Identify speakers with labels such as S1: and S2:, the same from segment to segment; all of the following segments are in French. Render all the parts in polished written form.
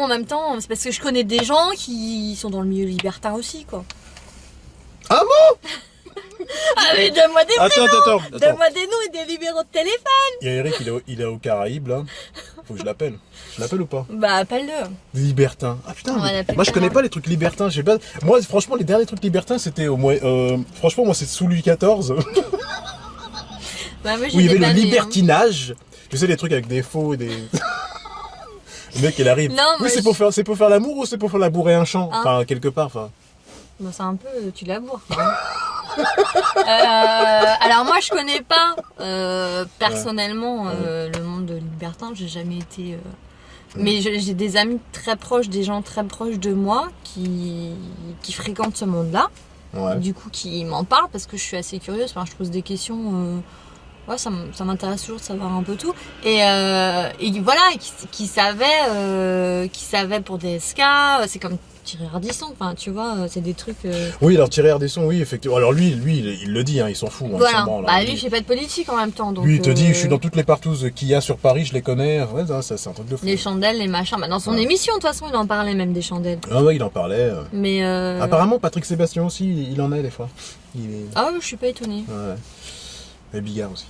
S1: en même temps, c'est parce que je connais des gens qui sont dans le milieu libertin aussi, quoi.
S2: Ah bon?
S1: Ah mais donne-moi des prénoms.
S2: Attends.
S1: Donne-moi des noms et des numéros de téléphone.
S2: Il y a Eric, il est aux Caraïbes, là. Faut que je l'appelle. Je l'appelle ou pas?
S1: Bah, appelle-le.
S2: Libertin. Ah putain,
S1: On va l'appeler
S2: moi je connais
S1: Clara.
S2: pas les trucs libertins. J'ai pas... Moi, franchement, les derniers trucs libertins, c'était au moins... franchement, moi, c'est sous Louis XIV.
S1: Bah, moi,
S2: Où il y avait le
S1: des bannies,
S2: libertinage. Tu sais, les trucs avec des faux et des... Le mec, il arrive.
S1: Non, moi,
S2: oui, c'est pour faire l'amour ou c'est pour faire labourer un champ?
S1: Hein?
S2: Enfin, quelque part, enfin...
S1: Bon, c'est un peu, tu laboures. Alors moi, je connais pas personnellement le monde de libertin. J'ai jamais été. Mais j'ai des amis très proches, des gens très proches de moi qui fréquentent ce monde-là.
S2: Ouais.
S1: Du coup, qui m'en parlent parce que je suis assez curieuse. Enfin, je pose des questions. Ouais, ça m'intéresse toujours de savoir un peu tout. Et voilà, qui savait pour des SK. C'est comme Thierry Ardisson, enfin tu vois, c'est des trucs.
S2: Oui, alors Thierry Ardisson, oui, effectivement. Alors lui, il le dit, hein, il s'en fout. Hein,
S1: Voilà,
S2: il s'en branle,
S1: bah
S2: hein.
S1: lui il fait pas de politique en même temps. Donc,
S2: Lui, il te dit, je suis dans toutes les partouzes qu'il y a sur Paris, je les connais. Ouais, ça, c'est un truc de fou.
S1: les chandelles, les machins. Bah, dans son émission, de toute façon, il en parlait même des chandelles.
S2: Ah ouais, il en parlait.
S1: Mais.
S2: Apparemment, Patrick Sébastien aussi, il en est des fois.
S1: Ah oui, je suis pas étonnée.
S2: Ouais. Et Bigard aussi.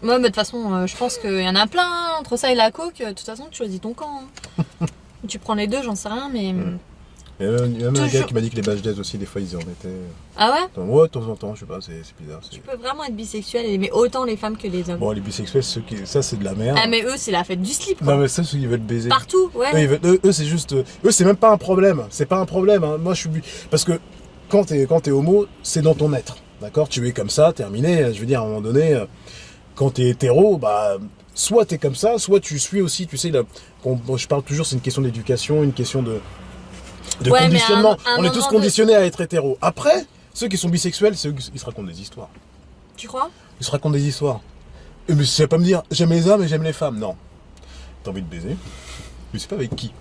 S1: Moi, de toute façon, je pense qu'il y en a plein. Hein. Entre ça et la coke, de toute façon, tu choisis ton camp. Hein. Tu prends les deux, j'en sais rien, mais.
S2: Il y a même un gars
S1: Toujours-
S2: qui m'a dit que les Bachdès aussi, des fois, ils en étaient.
S1: Ah ouais?
S2: Ouais, de temps en temps, je sais pas, c'est bizarre.
S1: Tu peux vraiment être bisexuel et aimer autant les femmes que les hommes.
S2: Bon, les bisexuels, ça, c'est de la merde.
S1: Ah, mais eux, c'est la fête du slip, quoi.
S2: Non, mais ça, ceux qui veulent baiser.
S1: Partout, ouais.
S2: Eux, c'est juste. Eux, c'est même pas un problème. C'est pas un problème. Hein. Moi, je suis. Parce que quand t'es homo, c'est dans ton être. D'accord? Tu es comme ça, terminé. Je veux dire, à un moment donné, quand t'es hétéro, bah. Soit t'es comme ça, soit tu suis aussi, tu sais, je parle toujours, c'est une question d'éducation, une question de
S1: Ouais, mais
S2: conditionnement.
S1: à un
S2: On est tous
S1: moment
S2: conditionnés à être hétéro. Après, ceux qui sont bisexuels, ils se racontent des histoires.
S1: Tu crois?
S2: Ils se racontent des histoires. Mais tu vas pas me dire, j'aime les hommes et j'aime les femmes. Non. T'as envie de baiser? Mais c'est pas avec qui.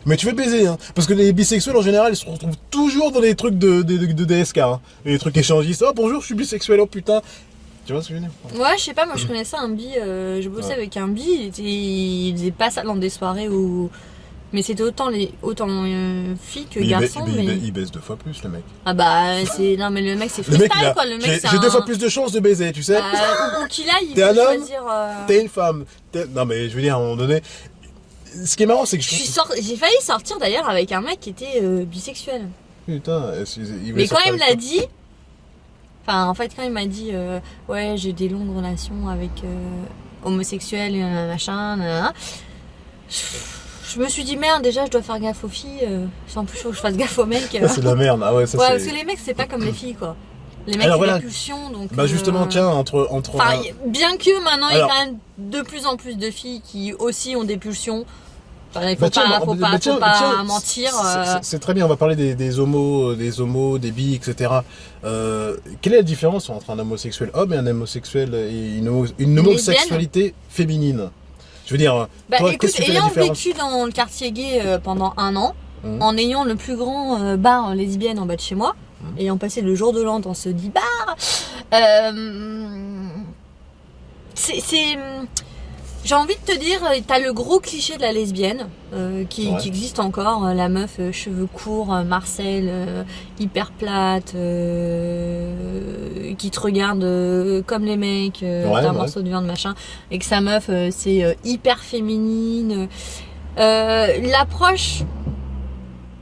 S2: Mais tu veux baiser, hein. Parce que les bisexuels, en général, ils se retrouvent toujours dans les trucs de DSK, hein. Les trucs échangistes. Oh, bonjour, je suis bisexuel, oh putain. Tu vois ce que je veux dire?
S1: Ouais, je sais pas, moi je connaissais un bi, je bossais avec un bi, il faisait pas ça dans des soirées où. Mais c'était autant filles que garçons.
S2: Il baisse 2 fois plus, le mec.
S1: Ah bah, c'est. Non, mais le mec c'est
S2: Le mec,
S1: freestyle quoi, le mec c'est.
S2: j'ai 2 fois plus de chances de baiser, tu sais.
S1: Où qu'il aille, il
S2: T'es
S1: peut
S2: un homme,
S1: choisir.
S2: T'es une femme. Non, mais je veux dire, à un moment donné. Ce qui est marrant, c'est que
S1: J'ai failli sortir d'ailleurs avec un mec qui était bisexuel.
S2: Putain,
S1: Mais quand il me l'a dit. Enfin, en fait, quand il m'a dit ouais, j'ai des longues relations avec homosexuels et machin, nanana, je me suis dit merde, déjà je dois faire gaffe aux filles, en plus faut que je fasse gaffe aux mecs.
S2: C'est de la merde, ah ouais, ça
S1: Ouais,
S2: c'est.
S1: parce que les mecs c'est pas comme les filles quoi. Les mecs
S2: Alors,
S1: c'est
S2: voilà.
S1: des pulsions donc.
S2: Bah justement, tiens, entre
S1: Enfin, bien que maintenant il y a
S2: Alors-
S1: quand même de plus en plus de filles qui aussi ont des pulsions. Enfin, il faut
S2: Bah, tiens,
S1: pas
S2: tiens,
S1: mentir.
S2: C'est très bien, on va parler des homos, des bi, etc. Quelle est la différence entre un homosexuel homme et un homosexuel et une homosexualité féminine? Je veux dire,
S1: Bah
S2: toi,
S1: écoute,
S2: qu'est-ce que tu fais la
S1: ayant
S2: différence?
S1: vécu dans le quartier gay pendant 1 an, en ayant le plus grand bar lesbienne en bas de chez moi, ayant passé le jour de l'an dans ce dit bar, j'ai envie de te dire, t'as le gros cliché de la lesbienne qui existe encore, la meuf cheveux courts, Marcel, hyper plate, qui te regarde comme les mecs, t'as un morceau de viande machin, et que sa meuf c'est hyper féminine. L'approche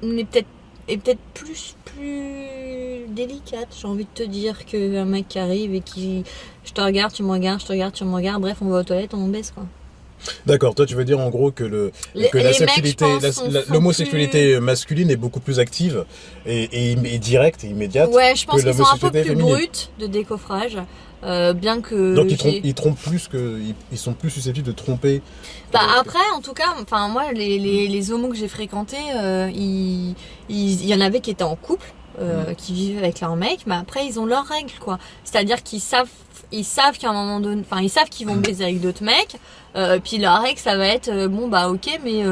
S1: est peut-être plus délicate, j'ai envie de te dire, qu'un mec qui arrive et qui je te regarde, tu me regardes, je te regarde, tu me regardes, bref on va aux toilettes, on baisse quoi.
S2: D'accord, toi tu veux dire en gros que l'homosexualité masculine est beaucoup plus active et directe et immédiate.
S1: Ouais, je pense qu'ils sont un peu plus
S2: féminine.
S1: bruts de décoffrage, bien que.
S2: Donc ils trompent plus ils sont plus susceptibles de tromper.
S1: Bah après, en tout cas, enfin moi les homos que j'ai fréquentés, il y en avait qui étaient en couple. Qui vivaient avec leur mec, mais après ils ont leurs règles quoi. C'est-à-dire qu'ils savent qu'à un moment donné, enfin ils savent qu'ils vont baiser avec d'autres mecs, puis leur règle ça va être bon bah ok mais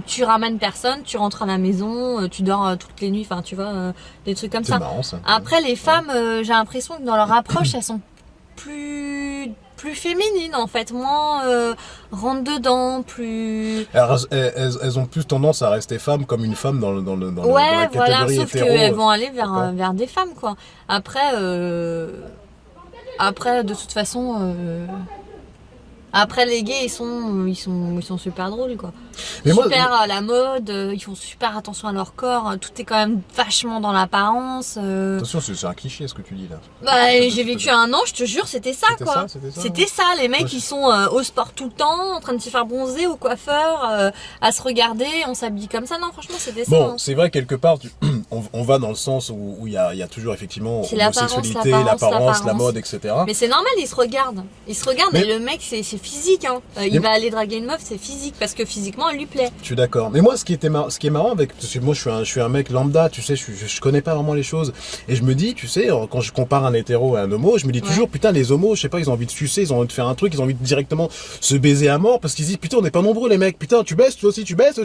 S1: tu ramènes personne, tu rentres à la maison, tu dors toutes les nuits, enfin tu vois des trucs comme ça.
S2: C'est marrant ça.
S1: Après les femmes, j'ai l'impression que dans leur approche elles sont plus plus féminines en fait, moins rentre dedans, plus.
S2: Alors, elles ont plus tendance à rester femmes comme une femme dans la
S1: Ouais, voilà,
S2: catégorie
S1: sauf
S2: hétéro.
S1: qu'elles vont aller
S2: D'accord.
S1: vers des femmes quoi. Après, de toute façon, après les gays, ils sont super drôles quoi.
S2: Mais moi,
S1: Super à la mode, ils font super attention à leur corps. Tout est quand même vachement dans l'apparence.
S2: attention, c'est un cliché ce que tu dis là.
S1: Bah, j'ai vécu un an, je te jure, c'était ça
S2: C'était
S1: quoi.
S2: ça, c'était ça,
S1: C'était ça, les mecs
S2: Ouais.
S1: ils sont au sport tout le temps, en train de se faire bronzer au coiffeur, à se regarder, on s'habille comme ça. Non, franchement, c'était ça.
S2: Bon,
S1: hein.
S2: c'est vrai quelque part, on va dans le sens où il y a toujours effectivement
S1: C'est l'apparence,
S2: l'homosexualité,
S1: l'apparence.
S2: la mode, etc.
S1: Mais c'est normal, ils se regardent. Ils se regardent,
S2: Mais-
S1: et le mec, c'est physique. Hein. Il
S2: Mais-
S1: va aller draguer une meuf, c'est physique, parce que physiquement, elle lui plaît.
S2: Je suis d'accord. Mais moi, ce qui est marrant avec, parce que moi, je suis un mec lambda, tu sais, je connais pas vraiment les choses. Et je me dis, tu sais, quand je compare un hétéro à un homo, je me dis
S1: Ouais.
S2: toujours, putain, les homos, je sais pas, ils ont envie de sucer, ils ont envie de faire un truc, ils ont envie de directement se baiser à mort, parce qu'ils disent, putain, on n'est pas nombreux, les mecs, putain, tu baisses, toi aussi, tu baisses,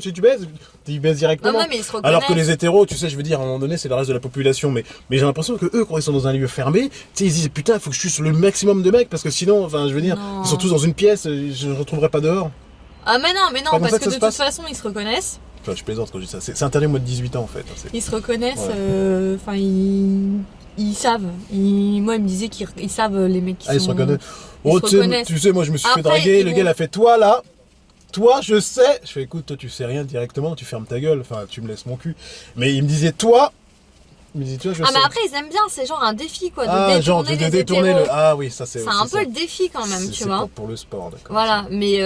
S2: ils baissent directement.
S1: Non, mais ils se reconnaissent.
S2: Alors que les hétéros, tu sais, je veux dire, à un moment donné, c'est le reste de la population, mais j'ai l'impression que eux, quand ils sont dans un lieu fermé, tu sais, ils disent, putain, il faut que je suce le maximum de mecs, parce que sinon, enfin, je veux dire,
S1: Non.
S2: ils sont tous dans une pièce, je ne retrouverai pas dehors.
S1: Ah, mais non,
S2: Pas comme
S1: parce
S2: ça
S1: que
S2: que
S1: de
S2: ça
S1: toute
S2: se passe.
S1: façon, ils se reconnaissent.
S2: Enfin, je plaisante quand je dis ça. C'est interdit au moins de 18 ans, en fait.
S1: Ils se reconnaissent,
S2: Ouais.
S1: enfin, ils savent. Moi, ils me disaient qu'ils savent les mecs qui
S2: Ah, ils se
S1: sont.
S2: reconnaissent.
S1: Ils
S2: Oh,
S1: se
S2: tu sais,
S1: reconnaissent.
S2: tu sais, moi, je me suis fait
S1: Après,
S2: draguer.
S1: ils
S2: Le
S1: vont-
S2: gars, il a fait, toi, là, toi, je sais. Je fais, écoute, toi, tu sais rien directement, tu fermes ta gueule. Enfin, tu me laisses mon cul. Mais il me disait, toi, il me disait, toi, je
S1: Ah,
S2: sais.
S1: mais après, ils aiment bien, c'est genre un défi, quoi, de
S2: Ah, genre,
S1: détourner
S2: de
S1: les
S2: détourner
S1: hétéros.
S2: le. Ah, oui, ça, c'est.
S1: C'est un peu le défi quand même, tu vois.
S2: Pour le sport, d'accord.
S1: Voilà, mais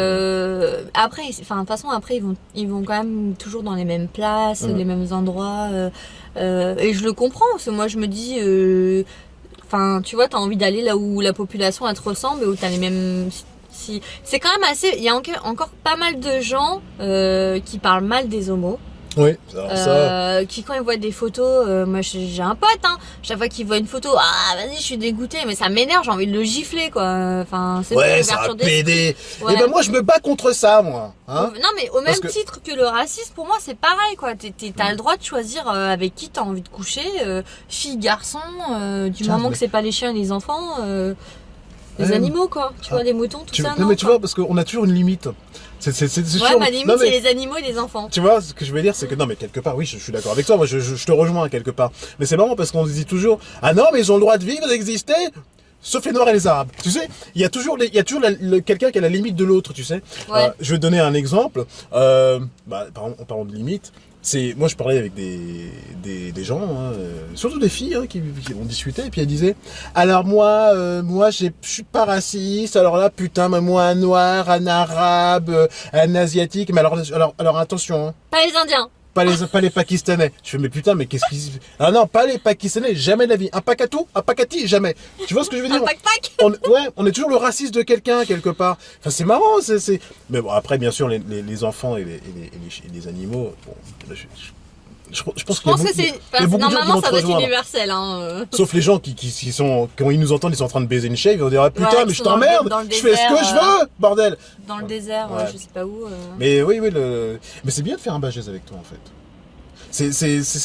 S1: après, enfin de toute façon après ils vont quand même toujours dans les mêmes places,
S2: Mhm.
S1: les mêmes endroits, et je le comprends parce que moi je me dis, enfin tu vois, t'as envie d'aller là où la population elle te ressemble et où t'as les mêmes. Si c'est quand même assez, il y a encore pas mal de gens qui parlent mal des homos.
S2: Oui, alors ça.
S1: Qui quand ils voient des photos, moi j'ai un pote, hein, chaque fois qu'il voit une photo, ah vas-y je suis dégoûtée, mais ça m'énerve, j'ai envie de le gifler quoi. Enfin c'est
S2: Ouais,
S1: une
S2: c'est un
S1: ouverture d'esprit.
S2: PD.
S1: Ouais.
S2: Et ben, moi, je me bats contre ça, moi. Hein.
S1: Non mais au même
S2: Parce que-
S1: titre que le racisme, pour moi c'est pareil quoi. T'as le droit de choisir avec qui t'as envie de coucher, fille, garçon, du
S2: Tiens,
S1: moment
S2: mais-
S1: que c'est pas les chiens et les enfants, les
S2: Ouais.
S1: animaux quoi. Tu
S2: Ah.
S1: vois, les moutons, tout ça.
S2: Non, mais tu vois, parce qu'on a toujours une limite. C'est
S1: Ouais,
S2: sûr.
S1: ma limite
S2: Non, mais-
S1: c'est les animaux et les enfants.
S2: Tu vois, ce que je veux dire, c'est que non, mais quelque part, oui, je suis d'accord avec toi. Moi, je te rejoins quelque part. Mais c'est marrant parce qu'on se dit toujours, ah non, mais ils ont le droit de vivre, d'exister, sauf les Noirs et les Arabes. Tu sais, il y a toujours, quelqu'un qui a la limite de l'autre. Tu sais.
S1: Ouais.
S2: Je vais te donner un exemple. En parlant de limite, c'est moi, je parlais avec des gens, hein, surtout des filles, hein, qui ont discuté, et puis elles disaient, alors moi, je suis pas raciste. Alors là, putain, mais moi, un noir, un arabe, un asiatique. Mais alors attention. Hein.
S1: Pas les Indiens.
S2: Pas les Pakistanais. Je fais, mais putain, mais qu'est-ce qu'ils... Ah non, pas les Pakistanais, jamais de la vie. Un Pakatou, un Pakati, jamais. Tu vois ce que je veux
S1: Un
S2: dire?
S1: pack.
S2: On est toujours le raciste de quelqu'un, quelque part. Enfin, c'est marrant, c'est... Mais bon, après, bien sûr, les enfants et les animaux, bon, je pense
S1: Je pense que c'est, normalement ça doit être
S2: universel.
S1: universel hein.
S2: Sauf les gens qui sont, quand ils nous entendent, ils sont en train de baiser une chèvre, ils vont dire, ah, putain,
S1: Ouais,
S2: mais
S1: qui
S2: je
S1: sont dans le
S2: t'emmerde, je fais ce que
S1: désert,
S2: je veux, bordel.
S1: Dans le désert,
S2: Ouais.
S1: je sais pas où.
S2: Mais oui, mais c'est bien de faire un bagèse avec toi, en fait. C'est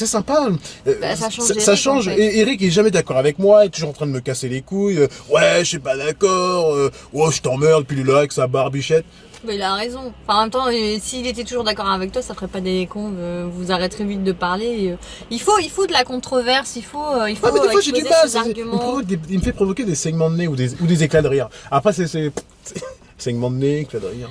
S2: sympa.
S1: Bah, ça change
S2: Ça
S1: d'Eric,
S2: change.
S1: en fait.
S2: Et Eric est jamais d'accord avec moi, il est toujours en train de me casser les couilles. Ouais, je suis pas d'accord. Ouais, je t'emmerde, puis il est là avec sa barbichette.
S1: Mais il a raison. Enfin, en même temps, s'il était toujours d'accord avec toi, ça ferait pas des cons. Vous arrêterez vite de parler. Il faut de la controverse. Il faut
S2: Ah, mais des fois j'ai du
S1: exposer
S2: mal.
S1: ses arguments.
S2: Il me fait provoquer des saignements de nez ou des éclats de rire. Après, c'est saignements de nez, éclats de rire.